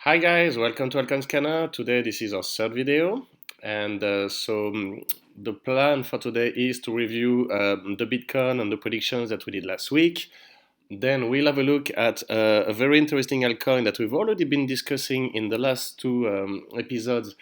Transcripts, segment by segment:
Hi guys, welcome to Alcon Scanner. Today this is our third video, and the plan for today is to review the Bitcoin and the predictions that we did last week. Then we'll have a look at a very interesting altcoin that we've already been discussing in the last two episodes,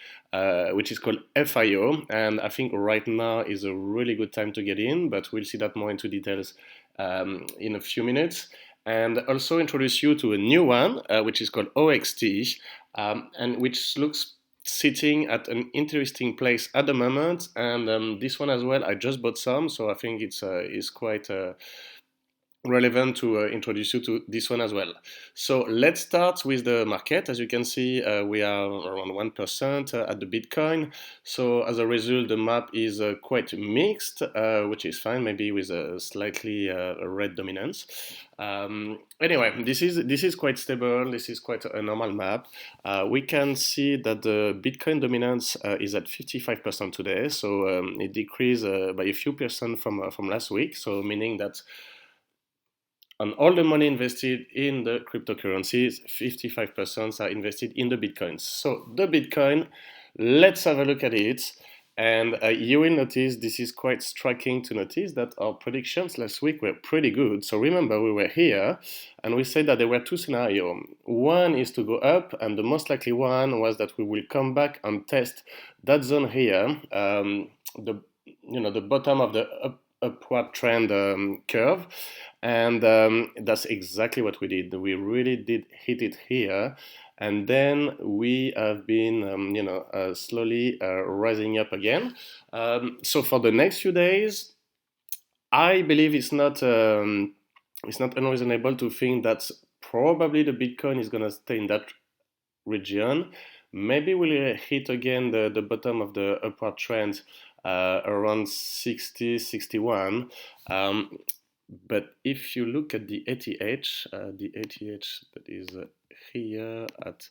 which is called FIO. And I think right now is a really good time to get in, but we'll see that more into details in a few minutes. And also introduce you to a new one, which is called OXT, and which looks sitting at an interesting place at the moment. And this one as well, I just bought some, so I think it's quite relevant to introduce you to this one as well. So let's start with the market. As you can see, we are around 1% at the Bitcoin. So as a result, the map is quite mixed, which is fine, maybe with a slightly red dominance. Anyway, this is quite stable. This is quite a normal map. We can see that the Bitcoin dominance is at 55% today. So it decreased by a few percent from last week. So meaning that on all the money invested in the cryptocurrencies, 55% are invested in the Bitcoins. So the Bitcoin, let's have a look at it. And you will notice this is quite striking to notice that our predictions last week were pretty good. So remember, we were here and we said that there were two scenarios. One is to go up, and the most likely one was that we will come back and test that zone here, the bottom of the upward trend curve, and that's exactly what we did. We really did hit it here, and then we have been slowly rising up again. So for the next few days, I believe it's not unreasonable to think that probably the Bitcoin is going to stay in that region. Maybe we'll hit again the bottom of the upward trend around 60, 61. But if you look at the ATH that is here at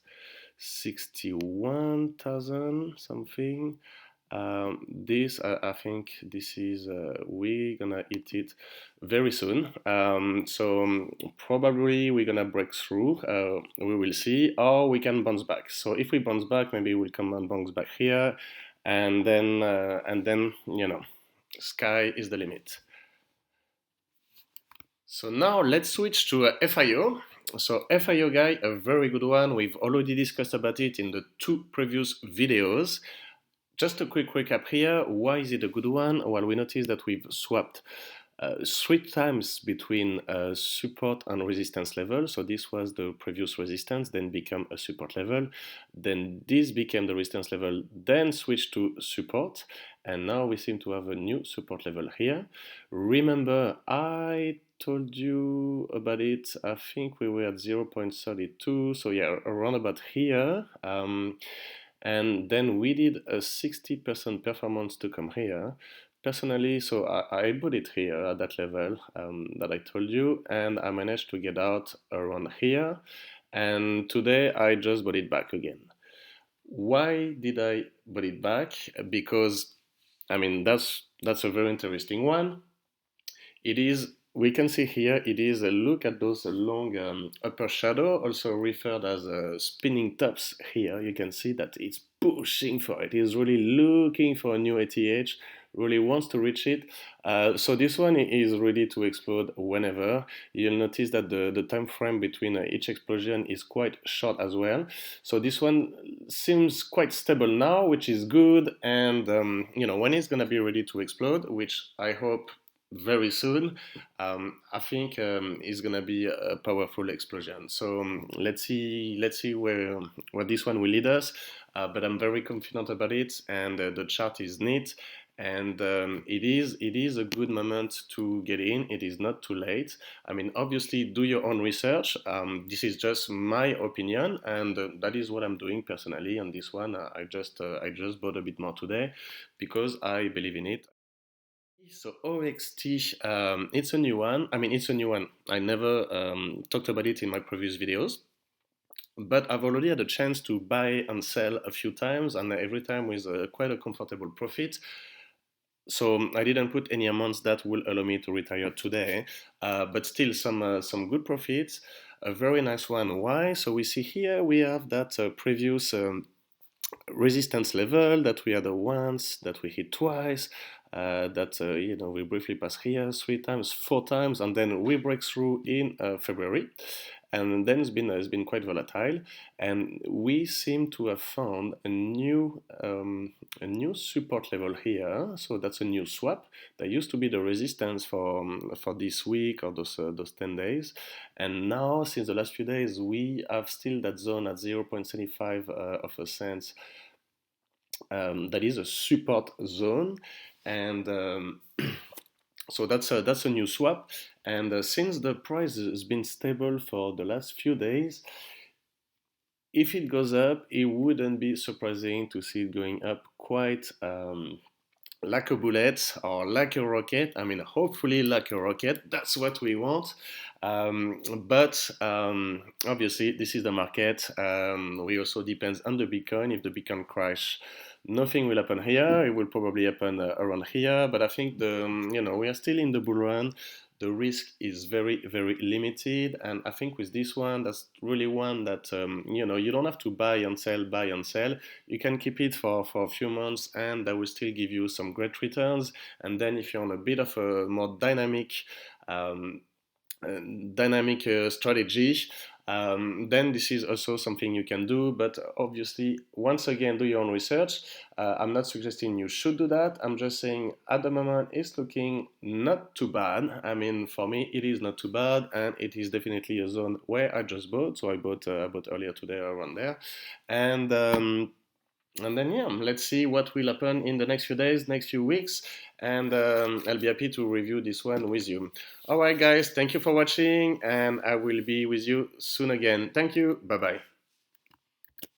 61,000 something, this I think this is we're gonna hit it very soon. So probably we're gonna break through. We will see, or we can bounce back. So if we bounce back, maybe we'll come and bounce back here, and then sky is the limit. So now let's switch to FIO. So FIO guy, a very good one. We've already discussed about it in the two previous videos. Just a quick recap here. Why is it a good one? Well, we noticed that we've swapped three times between support and resistance level. So this was the previous resistance, then became a support level. Then this became the resistance level, then switched to support. And now we seem to have a new support level here. Remember, I told you about it. I think we were at 0.32. So yeah, around about here. And then we did a 60% performance to come here. Personally, so I put it here at that level that I told you, and I managed to get out around here. And today I just bought it back again. Why did I buy it back? Because I mean that's a very interesting one. It is, we can see here, it is a look at those long upper shadow, also referred as spinning tops here. You can see that it's pushing for it. It's really looking for a new ATH, really wants to reach it. So this one is ready to explode whenever. You'll notice that the time frame between each explosion is quite short as well. So this one seems quite stable now, which is good. And when it's gonna be ready to explode, which I hope very soon, I think it's gonna be a powerful explosion. So let's see where this one will lead us. But I'm very confident about it, and the chart is neat, and it is a good moment to get in. It is not too late. I mean, obviously, do your own research. This is just my opinion, and that is what I'm doing personally on this one. I just bought a bit more today because I believe in it. So OXT, it's a new one. I mean, it's a new one. I never talked about it in my previous videos, but I've already had a chance to buy and sell a few times, and every time with quite a comfortable profit. So I didn't put any amounts that will allow me to retire today, but still some good profits. A very nice one. Why? So we see here we have that previous resistance level that we had once, that we hit twice, that we briefly pass here 3 times, 4 times, and then we break through in February, and then it's been quite volatile, and we seem to have found a new support level here. So that's a new swap. There used to be the resistance for this week or those 10 days, and now since the last few days we have still that zone at 0.75 of a cent. That is a support zone, and so that's a new swap. And since the price has been stable for the last few days, if it goes up, it wouldn't be surprising to see it going up quite like a bullet or like a rocket. I mean, hopefully, like a rocket. That's what we want. But obviously, this is the market. We also depends on the Bitcoin. If the Bitcoin crash, nothing will happen here. It will probably happen around here. But I think we are still in the bull run. The risk is very, very limited, and I think with this one, that's really one that you don't have to buy and sell. You can keep it for a few months, and that will still give you some great returns. And then, if you're on a bit of a more um, strategy, then this is also something you can do. But obviously, once again, do your own research. I'm not suggesting you should do that. I'm just saying at the moment it's looking not too bad. I mean, for me, it is not too bad, and it is definitely a zone where I just bought. So I bought earlier today around there, and. And then, yeah, let's see what will happen in the next few days, next few weeks, and I'll be happy to review this one with you. All right, guys, thank you for watching, and I will be with you soon again. Thank you. Bye bye.